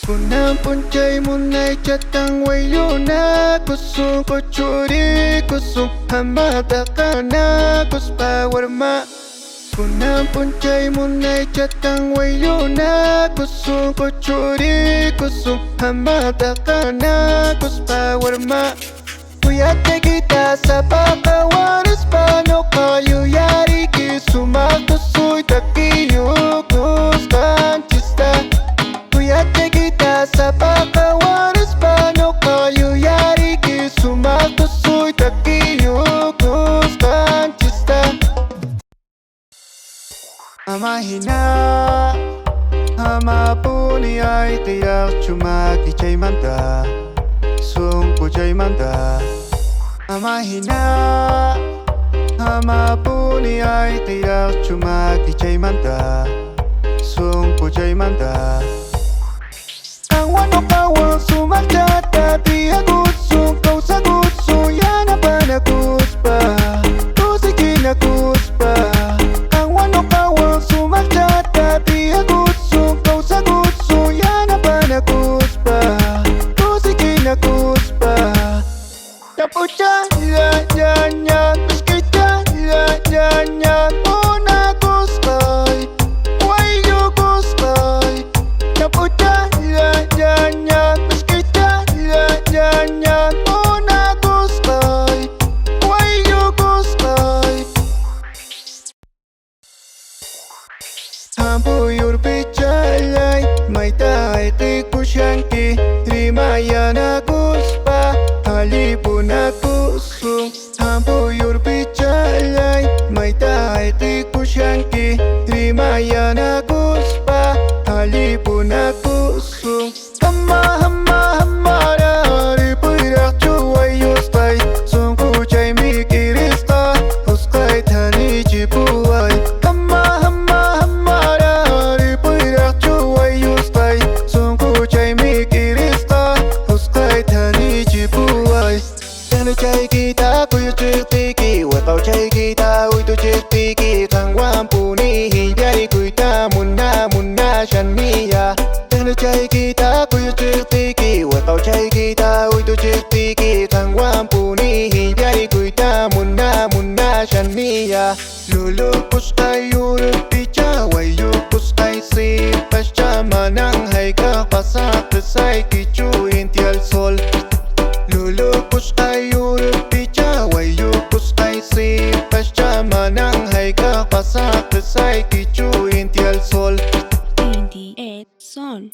Kunang puncay mo na'y chatang wayo na kusong ko churi kusong hamada ka na kuspa warma. Kunang puncay mo na'y chatang wayo na kusong ko churi kusong hamada ka na kuspa warma. Kuyate kita sa pagkawaris paano kayo yari kisumakusoy takiyo kustan chista. Kuyate kita sa pagkawaris paano kayo yari kisumakusoy takiyo kustan chista. Amahina Amapuni ay tiyak chumaki chay manda Sungko chay manda Amahina Amapuni ay tiyak chumaki chay manda Sungko chay manda Ang wano kawang sumakata di aguso Kau sa gusto yan ang panakuspa Tusiki na kuspa Ang wano kawang sumakata di aguso Kau sa gusto yan ang panakuspa Tusiki na kuspa Tapucha ya ya ya Piskita ya ya ya Una kuskay Wayo kuskay Tapucha ya ya ya Piskita ya ya ya Una kuskay Wayo kuskay Hampuyur pichalay May taiti kusyanki Rimaya na kuspa Halipo na kusong Hampuyur pichalay May taiti kusyanki Rimaya na kuspa Halipo na kusong Hama hama hamara Ripuirak chuway yustay Sungku chay mikirista Huskay tani jipuay Hama hama hamara Ripuirak chuway yustay Sungku chay mikirista Huskay tani jipuay Tani chay kita kuyo chikpiki Wakaw chay kita uy tu chikpiki Thang wampuni hibyari kuita Munna munna shan miya Tani chay kita kuyo chikpiki Wakaw chay kita uy tu chikpiki Thang wampuni hibyari kuita Munna munna shan miya Lulupos tayo picha Wayupos ay sipas Manang hay kapasak Desay kichu inti al sol Lulupos tayo picha Wayupos ay sipas Manang hay kapasak Desay kichu inti al sol 28 Sol